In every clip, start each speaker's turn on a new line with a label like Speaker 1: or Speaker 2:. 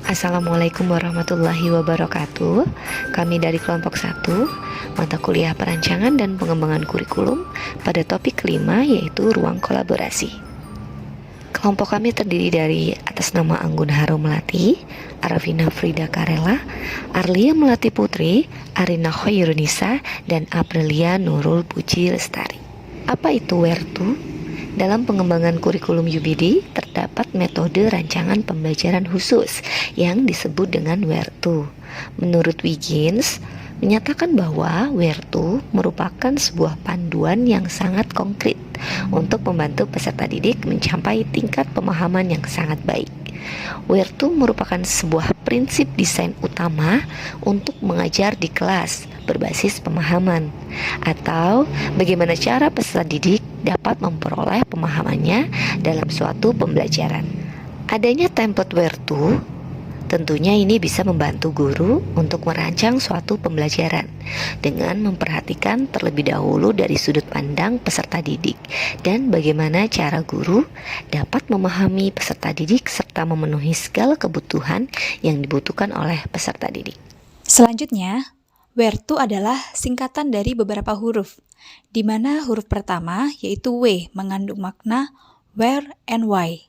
Speaker 1: Assalamualaikum warahmatullahi wabarakatuh. Kami dari kelompok 1, mata kuliah perancangan dan pengembangan kurikulum pada topik kelima, yaitu ruang kolaborasi. Kelompok kami terdiri dari atas nama Anggun Harum Melati, Arafina Frida Karela, Arlia Melati Putri, Arina Khoirunisa, dan Aprilia Nurul Puji Lestari. Apa itu WER2? Dalam pengembangan kurikulum UBD, terdapat metode rancangan pembelajaran khusus yang disebut dengan WER2. Menurut Wiggins, menyatakan bahwa WER2 merupakan sebuah panduan yang sangat konkret untuk membantu peserta didik mencapai tingkat pemahaman yang sangat baik. WER2 merupakan sebuah prinsip desain utama untuk mengajar di kelas berbasis pemahaman, atau bagaimana cara peserta didik dapat memperoleh pemahamannya dalam suatu pembelajaran. Adanya template WER2 tentunya ini bisa membantu guru untuk merancang suatu pembelajaran dengan memperhatikan terlebih dahulu dari sudut pandang peserta didik dan bagaimana cara guru dapat memahami peserta didik serta memenuhi segala kebutuhan yang dibutuhkan oleh peserta didik.
Speaker 2: Selanjutnya, WER2 adalah singkatan dari beberapa huruf, di mana huruf pertama yaitu W mengandung makna where and why.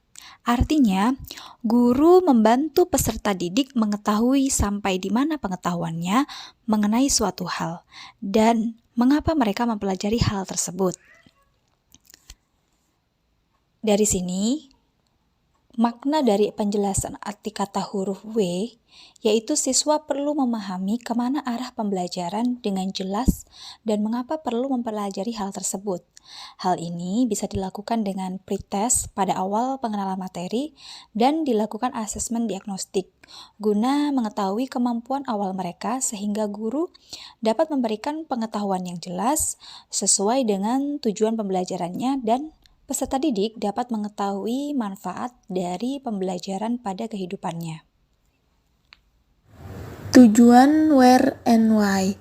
Speaker 2: Artinya, guru membantu peserta didik mengetahui sampai di mana pengetahuannya mengenai suatu hal dan mengapa mereka mempelajari hal tersebut. Dari sini, makna dari penjelasan arti kata huruf W, yaitu siswa perlu memahami kemana arah pembelajaran dengan jelas dan mengapa perlu mempelajari hal tersebut. Hal ini bisa dilakukan dengan pretest pada awal pengenalan materi dan dilakukan asesmen diagnostik, guna mengetahui kemampuan awal mereka sehingga guru dapat memberikan pengetahuan yang jelas sesuai dengan tujuan pembelajarannya dan peserta didik dapat mengetahui manfaat dari pembelajaran pada kehidupannya.
Speaker 3: Tujuan where and why.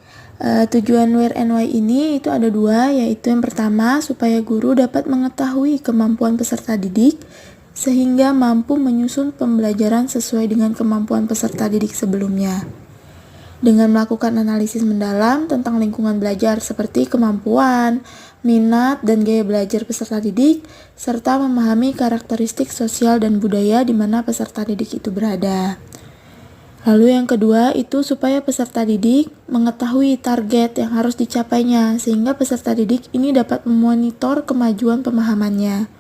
Speaker 3: Tujuan where and why ini itu ada dua, yaitu yang pertama supaya guru dapat mengetahui kemampuan peserta didik sehingga mampu menyusun pembelajaran sesuai dengan kemampuan peserta didik sebelumnya. Dengan melakukan analisis mendalam tentang lingkungan belajar seperti kemampuan, minat, dan gaya belajar peserta didik, serta memahami karakteristik sosial dan budaya di mana peserta didik itu berada. Lalu yang kedua itu supaya peserta didik mengetahui target yang harus dicapainya sehingga peserta didik ini dapat memonitor kemajuan pemahamannya.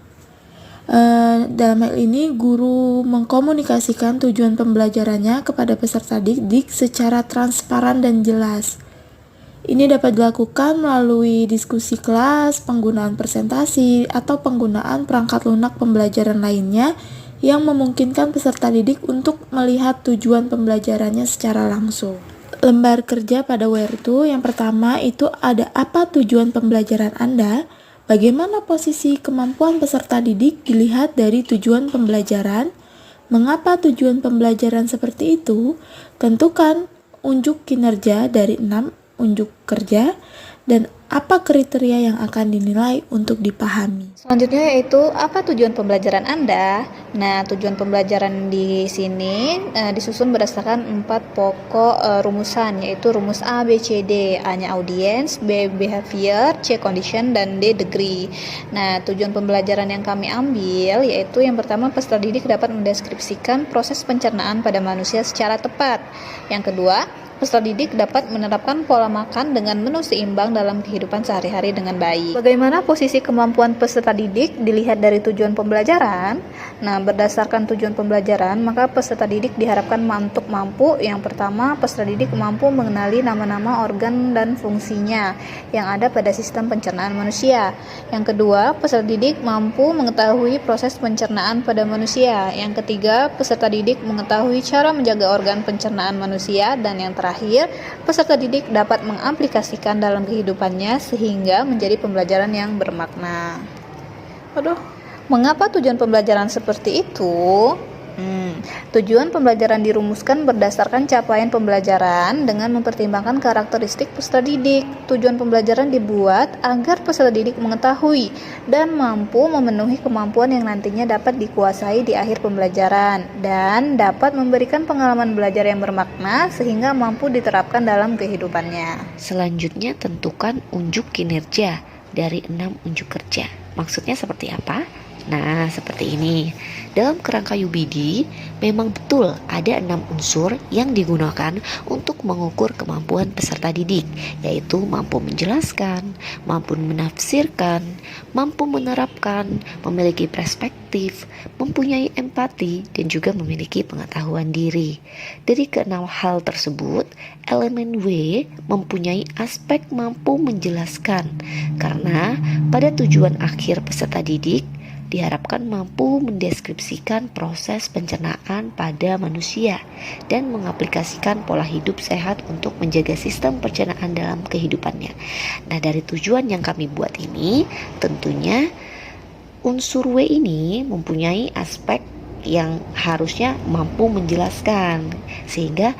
Speaker 3: Dalam hal ini guru mengkomunikasikan tujuan pembelajarannya kepada peserta didik secara transparan dan jelas. Ini dapat dilakukan melalui diskusi kelas, penggunaan presentasi, atau penggunaan perangkat lunak pembelajaran lainnya yang memungkinkan peserta didik untuk melihat tujuan pembelajarannya secara langsung. Lembar kerja pada WER2 yang pertama itu ada apa tujuan pembelajaran Anda, bagaimana posisi kemampuan peserta didik dilihat dari tujuan pembelajaran, mengapa tujuan pembelajaran seperti itu, tentukan unjuk kinerja dari 6 unjuk kerja, dan apa kriteria yang akan dinilai untuk dipahami.
Speaker 4: Selanjutnya yaitu apa tujuan pembelajaran Anda? Nah, tujuan pembelajaran di sini disusun berdasarkan 4 pokok rumusan, yaitu rumus A, B, C, D. A-nya audience, B, behavior, C, condition, dan D, degree. Nah, tujuan pembelajaran yang kami ambil yaitu yang pertama, peserta didik dapat mendeskripsikan proses pencernaan pada manusia secara tepat. Yang kedua, peserta didik dapat menerapkan pola makan dengan menu seimbang dalam kehidupan sehari-hari dengan baik. Bagaimana posisi kemampuan peserta didik dilihat dari tujuan pembelajaran? Nah, berdasarkan tujuan pembelajaran, maka peserta didik diharapkan mampu. Yang pertama, peserta didik mampu mengenali nama-nama organ dan fungsinya yang ada pada sistem pencernaan manusia. Yang kedua, peserta didik mampu mengetahui proses pencernaan pada manusia. Yang ketiga, peserta didik mengetahui cara menjaga organ pencernaan manusia. Dan yang terakhir, peserta didik dapat mengaplikasikan dalam kehidupannya sehingga menjadi pembelajaran yang bermakna. Mengapa tujuan pembelajaran seperti itu? Tujuan pembelajaran dirumuskan berdasarkan capaian pembelajaran dengan mempertimbangkan karakteristik peserta didik. Tujuan pembelajaran dibuat agar peserta didik mengetahui dan mampu memenuhi kemampuan yang nantinya dapat dikuasai di akhir pembelajaran dan dapat memberikan pengalaman belajar yang bermakna sehingga mampu diterapkan dalam kehidupannya.
Speaker 1: Selanjutnya tentukan unjuk kinerja dari 6 unjuk kerja. Maksudnya seperti apa? Nah, seperti ini. Dalam kerangka UBD, memang betul ada 6 unsur yang digunakan untuk mengukur kemampuan peserta didik, yaitu mampu menjelaskan, mampu menafsirkan, mampu menerapkan, memiliki perspektif, mempunyai empati, dan juga memiliki pengetahuan diri. Dari keenam hal tersebut, elemen W mempunyai aspek mampu menjelaskan, karena pada tujuan akhir peserta didik, diharapkan mampu mendeskripsikan proses pencernaan pada manusia dan mengaplikasikan pola hidup sehat untuk menjaga sistem pencernaan dalam kehidupannya. Nah, dari tujuan yang kami buat ini, tentunya unsur W ini mempunyai aspek yang harusnya mampu menjelaskan sehingga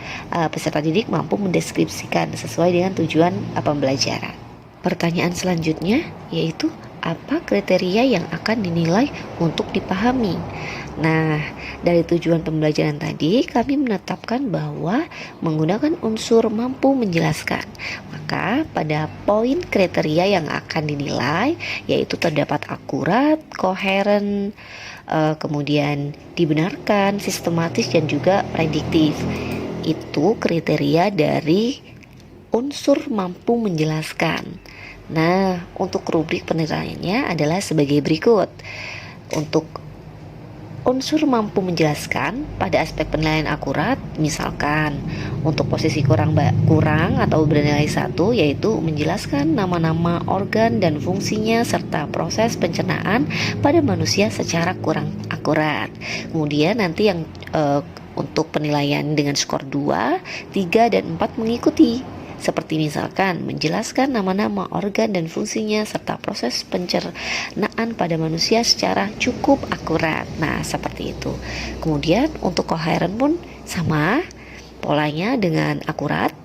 Speaker 1: peserta didik mampu mendeskripsikan sesuai dengan tujuan pembelajaran. Pertanyaan selanjutnya yaitu apa kriteria yang akan dinilai untuk dipahami. Nah, dari tujuan pembelajaran tadi kami menetapkan bahwa menggunakan unsur mampu menjelaskan. Maka pada poin kriteria yang akan dinilai yaitu terdapat akurat, koheren, kemudian dibenarkan, sistematis, dan juga prediktif. Itu kriteria dari unsur mampu menjelaskan. Nah, untuk rubrik penilaiannya adalah sebagai berikut. Untuk unsur mampu menjelaskan pada aspek penilaian akurat, misalkan untuk posisi kurang atau bernilai 1, yaitu menjelaskan nama-nama organ dan fungsinya serta proses pencernaan pada manusia secara kurang akurat. Kemudian nanti yang untuk penilaian dengan skor 2, 3, dan 4 mengikuti. Seperti misalkan menjelaskan nama-nama organ dan fungsinya serta proses pencernaan pada manusia secara cukup akurat. Nah, seperti itu. Kemudian untuk koheren pun sama polanya dengan akurat.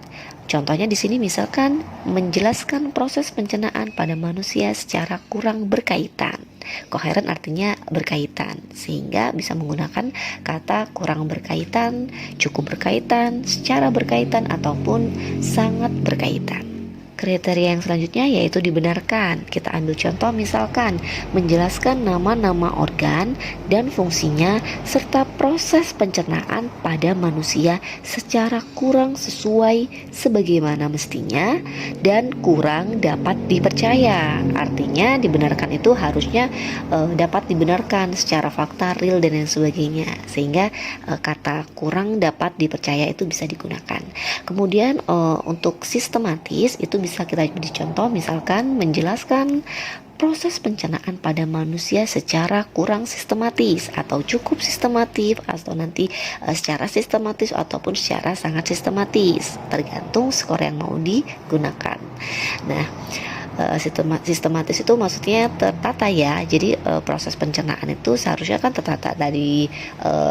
Speaker 1: Contohnya di sini misalkan menjelaskan proses pencernaan pada manusia secara kurang berkaitan. Koheren artinya berkaitan, sehingga bisa menggunakan kata kurang berkaitan, cukup berkaitan, secara berkaitan, ataupun sangat berkaitan. Kriteria yang selanjutnya yaitu dibenarkan. Kita ambil contoh misalkan menjelaskan nama-nama organ dan fungsinya serta proses pencernaan pada manusia secara kurang sesuai sebagaimana mestinya dan kurang dapat dipercaya. Artinya dibenarkan itu harusnya dapat dibenarkan secara fakta, real, dan lain sebagainya, sehingga kata kurang dapat dipercaya itu bisa digunakan. Kemudian untuk sistematis itu bisa kita beri contoh misalkan menjelaskan proses pencernaan pada manusia secara kurang sistematis atau cukup sistematif atau nanti secara sistematis ataupun secara sangat sistematis, tergantung skor yang mau digunakan. Nah, sistematis itu maksudnya tertata ya. Jadi proses pencernaan itu seharusnya kan tertata dari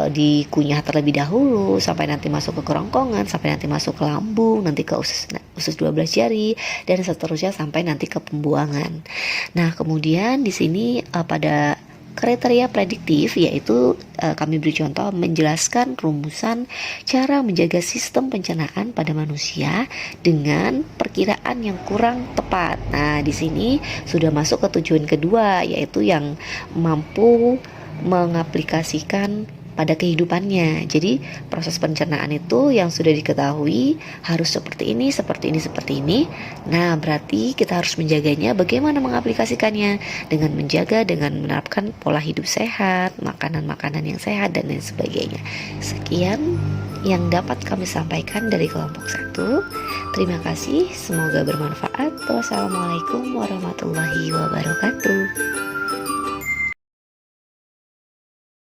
Speaker 1: dikunyah terlebih dahulu sampai nanti masuk ke kerongkongan, sampai nanti masuk ke lambung, nanti ke usus 12 jari, dan seterusnya sampai nanti ke pembuangan. Nah, kemudian di sini pada kriteria prediktif yaitu kami beri contoh menjelaskan rumusan cara menjaga sistem pencernaan pada manusia dengan perkiraan yang kurang tepat. Nah, di sini sudah masuk ke tujuan kedua yaitu yang mampu mengaplikasikan pada kehidupannya. Jadi proses pencernaan itu yang sudah diketahui harus seperti ini, seperti ini, seperti ini. Nah, berarti kita harus menjaganya. Bagaimana mengaplikasikannya? Dengan menjaga, dengan menerapkan pola hidup sehat, makanan-makanan yang sehat, dan lain sebagainya. Sekian yang dapat kami sampaikan dari kelompok 1. Terima kasih, semoga bermanfaat. Wassalamualaikum warahmatullahi wabarakatuh.